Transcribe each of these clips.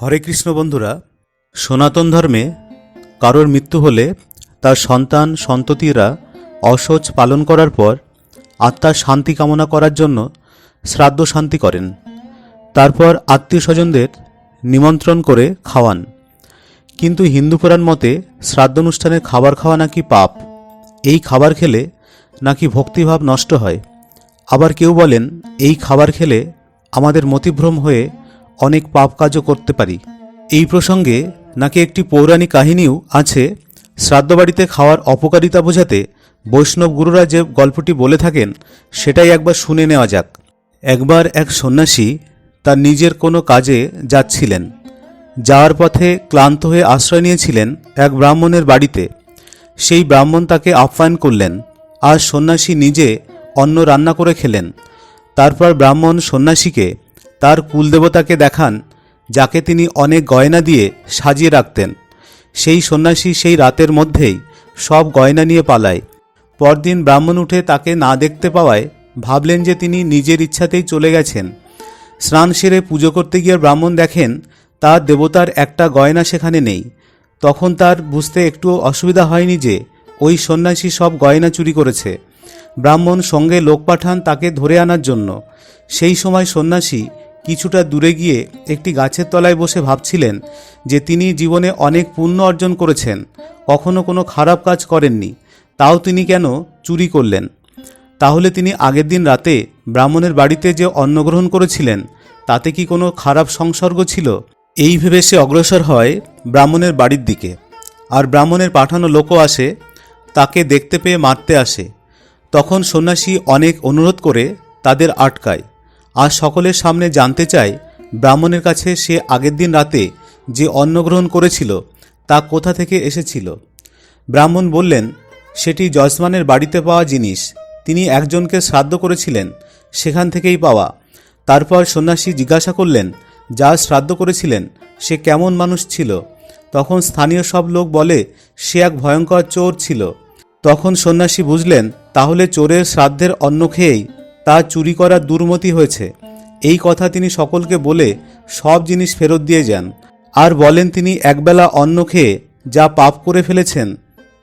হরে কৃষ্ণ বন্ধুরা, সনাতন ধর্মে কারোর মৃত্যু হলে তার সন্তান সন্ততিরা অশৌচ পালন করার পর আত্মার শান্তি কামনা করার জন্য শ্রাদ্ধ শান্তি করেন। তারপর আত্মীয় স্বজনদের নিমন্ত্রণ করে খাওয়ান। কিন্তু হিন্দু পুরাণ মতে শ্রাদ্ধানুষ্ঠানে খাবার খাওয়া নাকি পাপ। এই খাবার খেলে নাকি ভক্তিভাব নষ্ট হয়। আবার কেউ বলেন এই খাবার খেলে আমাদের মতিভ্রম হয়ে অনেক পাপ কাজও করতে পারি। এই প্রসঙ্গে নাকি একটি পৌরাণিক কাহিনীও আছে। শ্রাদ্ধ বাড়িতে খাওয়ার অপকারিতা বোঝাতে বৈষ্ণব গুরুরা যে গল্পটি বলে থাকেন সেটাই একবার শুনে নেওয়া যাক। একবার এক সন্ন্যাসী তার নিজের কোনো কাজে যাচ্ছিলেন। যাওয়ার পথে ক্লান্ত হয়ে আশ্রয় নিয়েছিলেন এক ব্রাহ্মণের বাড়িতে। সেই ব্রাহ্মণ তাকে আপ্যায়ন করলেন আর সন্ন্যাসী নিজে অন্ন রান্না করে খেলেন। তারপর ব্রাহ্মণ সন্ন্যাসীকে তার কুলদেবতাকে দেখান, যাকে তিনি অনেক গয়না দিয়ে সাজিয়ে রাখতেন। সেই সন্ন্যাসী সেই রাতের মধ্যেই সব গয়না নিয়ে পালায়। পরদিন ব্রাহ্মণ উঠে তাকে না দেখতে পাওয়ায় ভাবলেন যে তিনি নিজের ইচ্ছাতেই চলে গেছেন। স্নান সেরে পুজো করতে গিয়ে ব্রাহ্মণ দেখেন তার দেবতার একটা গয়না সেখানে নেই। তখন তার বুঝতে একটু অসুবিধা হয়নি যে ওই সন্ন্যাসী সব গয়না চুরি করেছে। ব্রাহ্মণ সঙ্গে লোক পাঠান তাকে ধরে আনার জন্য। সেই সময় সন্ন্যাসী কিছুটা দূরে গিয়ে একটি গাছের তলায় বসে ভাবছিলেন যে তিনি জীবনে অনেক পুণ্য অর্জন করেছেন, কখনো কোনো খারাপ কাজ করেননি, তাও তিনি কেন চুরি করলেন? তাহলে তিনি আগের দিন রাতে ব্রাহ্মণের বাড়িতে যে অন্ন গ্রহণ করেছিলেন তাতে কি কোনো খারাপ সংসর্গ ছিল? এই ভেবে সে অগ্রসর হয় ব্রাহ্মণের বাড়ির দিকে। আর ব্রাহ্মণের পাঠানো লোকও আসে, তাকে দেখতে পেয়ে মারতে আসে। তখন সন্ন্যাসী অনেক অনুরোধ করে তাদের আটকায় আর সকলের সামনে জানতে চায় ব্রাহ্মণের কাছে সে আগের দিন রাতে যে অন্ন গ্রহণ করেছিল তা কোথা থেকে এসেছিল। ব্রাহ্মণ বললেন সেটি যজমানের বাড়িতে পাওয়া জিনিস, তিনি একজনকে শ্রাদ্ধ করেছিলেন, সেখান থেকেই পাওয়া। তারপর সন্ন্যাসী জিজ্ঞাসা করলেন যার শ্রাদ্ধ করেছিলেন সে কেমন মানুষ ছিল? তখন স্থানীয় সব লোক বলে সে এক ভয়ঙ্কর চোর ছিল। তখন সন্ন্যাসী বুঝলেন তাহলে চোরের শ্রাদ্ধের অন্ন খেয়েই তার চুরি করার দুর্মতি হয়েছে। এই কথা তিনি সকলকে বলে সব জিনিস ফেরত দিয়ে যান আর বলেন তিনি একবেলা অন্ন খেয়ে যা পাপ করে ফেলেছেন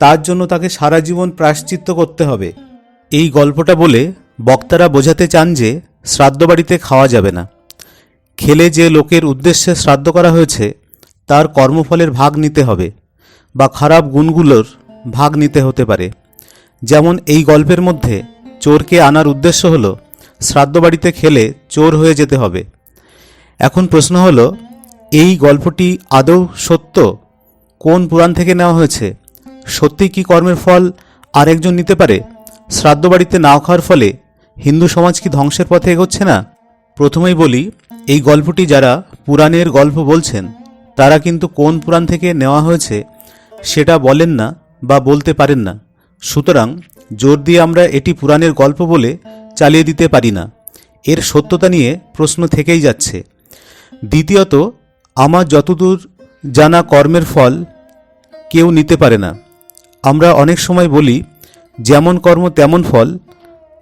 তার জন্য তাকে সারা জীবন প্রায়শ্চিত্ত করতে হবে। এই গল্পটা বলে বক্তারা বোঝাতে চান যে শ্রাদ্ধ বাড়িতে খাওয়া যাবে না। খেলে যে লোকের উদ্দেশ্যে শ্রাদ্ধ করা হয়েছে তার কর্মফলের ভাগ নিতে হবে বা খারাপ গুণগুলোর ভাগ নিতে হতে পারে। যেমন এই গল্পের মধ্যে চোরকে আনার উদ্দেশ্য হলো শ্রাদ্ধ বাড়িতে খেলে চোর হয়ে যেতে হবে। এখন প্রশ্ন হলো, এই গল্পটি আদৌ সত্য? কোন পুরাণ থেকে নেওয়া হয়েছে? সত্যি কি কর্মের ফল আরেকজন নিতে পারে? শ্রাদ্ধ বাড়িতে না খাওয়ার ফলে হিন্দু সমাজ কি ধ্বংসের পথে এগোচ্ছে না? প্রথমেই বলি, এই গল্পটি যারা পুরাণের গল্প বলছেন তারা কিন্তু কোন পুরাণ থেকে নেওয়া হয়েছে সেটা বলেন না বা বলতে পারেন না। সুতরাং জোর দিয়ে আমরা এটি পুরাণের গল্প বলে চালিয়ে দিতে পারি না। এর সত্যতা নিয়ে প্রশ্ন থেকেই যাচ্ছে। দ্বিতীয়ত, আমার যতদূর জানা কর্মের ফল কেউ নিতে পারে না। আমরা অনেক সময় বলি যেমন কর্ম তেমন ফল,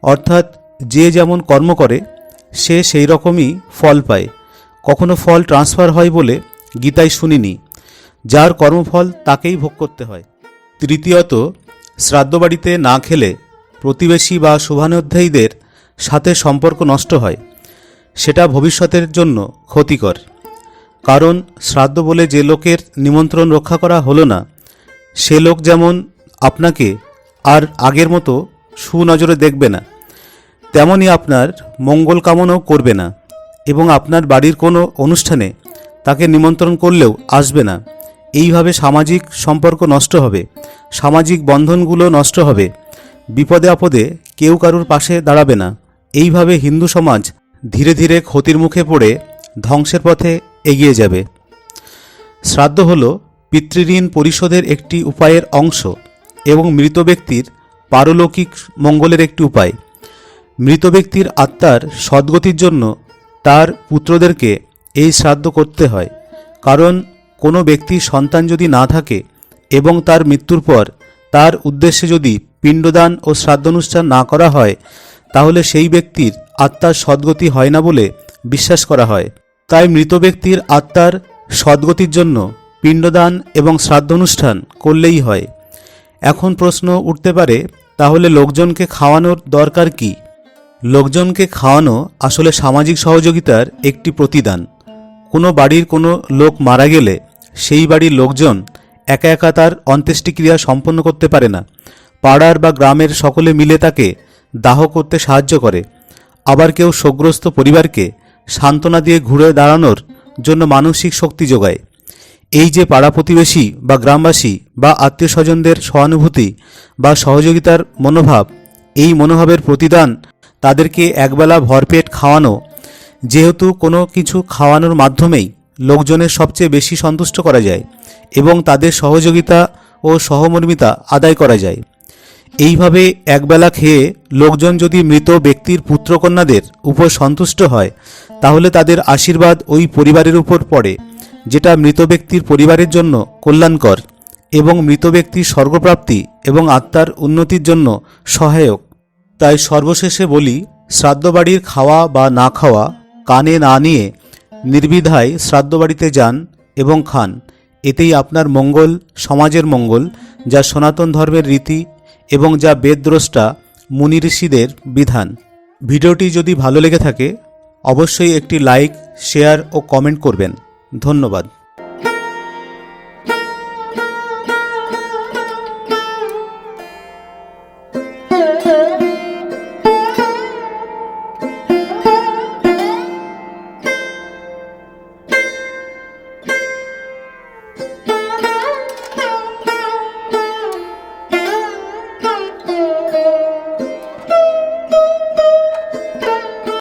অর্থাৎ যে যেমন কর্ম করে সে সেই রকমই ফল পায়। কখনো ফল ট্রান্সফার হয় বলে গীতায় শুনিনি। যার কর্মফল তাকেই ভোগ করতে হয়। তৃতীয়ত, শ্রাদ্ধ বাড়িতে না খেলে প্রতিবেশী বা শুভানুধ্যায়ীদের সাথে সম্পর্ক নষ্ট হয়। সেটা ভবিষ্যতের জন্য ক্ষতিকর। কারণ শ্রাদ্ধ বলে যে লোকের নিমন্ত্রণ রক্ষা করা হলো না সে লোক যেমন আপনাকে আর আগের মতো সুনজরে দেখবে না, তেমনই আপনার মঙ্গল কামনাও করবে না এবং আপনার বাড়ির কোনো অনুষ্ঠানে তাকে নিমন্ত্রণ করলেও আসবে না। এইভাবে সামাজিক সম্পর্ক নষ্ট হবে, সামাজিক বন্ধনগুলো নষ্ট হবে, বিপদে আপদে কেউ কারুর পাশে দাঁড়াবে না। এইভাবে হিন্দু সমাজ ধীরে ধীরে ক্ষতির মুখে পড়ে ধ্বংসের পথে এগিয়ে যাবে। শ্রাদ্ধ হল পিতৃঋণ পরিশোধের একটি উপায়ের অংশ এবং মৃত ব্যক্তির পারলৌকিক মঙ্গলের একটি উপায়। মৃত ব্যক্তির আত্মার সদ্গতির জন্য তার পুত্রদেরকে এই শ্রাদ্ধ করতে হয়। কারণ কোনো ব্যক্তির সন্তান যদি না থাকে এবং তার মৃত্যুর পর তার উদ্দেশ্যে যদি পিণ্ডদান ও শ্রাদ্ধানুষ্ঠান না করা হয় তাহলে সেই ব্যক্তির আত্মার সদ্গতি হয় না বলে বিশ্বাস করা হয়। তাই মৃত ব্যক্তির আত্মার সদ্গতির জন্য পিণ্ডদান এবং শ্রাদ্ধ অনুষ্ঠান করলেই হয়। এখন প্রশ্ন উঠতে পারে, তাহলে লোকজনকে খাওয়ানোর দরকার কি? লোকজনকে খাওয়ানো আসলে সামাজিক সহযোগিতার একটি প্রতিদান। কোনো বাড়ির কোনো লোক মারা গেলে সেই বাড়ির লোকজন একা একা তার অন্ত্যেষ্টিক্রিয়া সম্পন্ন করতে পারে না। পাড়ার বা গ্রামের সকলে মিলে তাকে দাহ করতে সাহায্য করে। আবার কেউ শোকগ্রস্ত পরিবারকে সান্ত্বনা দিয়ে ঘুরে দাঁড়ানোর জন্য মানসিক শক্তি যোগায়। এই যে পাড়া প্রতিবেশী বা গ্রামবাসী বা আত্মীয় স্বজনদের সহানুভূতি বা সহযোগিতার মনোভাব, এই মনোভাবের প্রতিদান তাদেরকে একবেলা ভরপেট খাওয়ানো। যেহেতু কোনো কিছু খাওয়ানোর মাধ্যমেই লোকজনের সবচেয়ে বেশি সন্তুষ্ট করা যায় এবং তাদের সহযোগিতা ও সহমর্মিতা আদায় করা যায়। এইভাবে একবেলা খেয়ে লোকজন যদি মৃত ব্যক্তির পুত্রকন্যাদের উপর সন্তুষ্ট হয়, তাহলে তাদের আশীর্বাদ ওই পরিবারের উপর পড়ে, যেটা মৃত ব্যক্তির পরিবারের জন্য কল্যাণকর এবং মৃত ব্যক্তির স্বর্গপ্রাপ্তি এবং আত্মার উন্নতির জন্য সহায়ক। তাই সর্বশেষে বলি, শ্রাদ্ধ বাড়ির খাওয়া বা না খাওয়া কানে না নিয়ে নির্দ্বিধায় শ্রাদ্ধ বাড়িতে যান এবং খান। এতেই আপনার মঙ্গল, সমাজের মঙ্গল, যা সনাতন ধর্মের রীতি এবং যা বেদদ্রষ্টা মুনি ঋষিদের বিধান। ভিডিওটি যদি ভালো লেগে থাকে অবশ্যই একটি লাইক, শেয়ার ও কমেন্ট করবেন। ধন্যবাদ।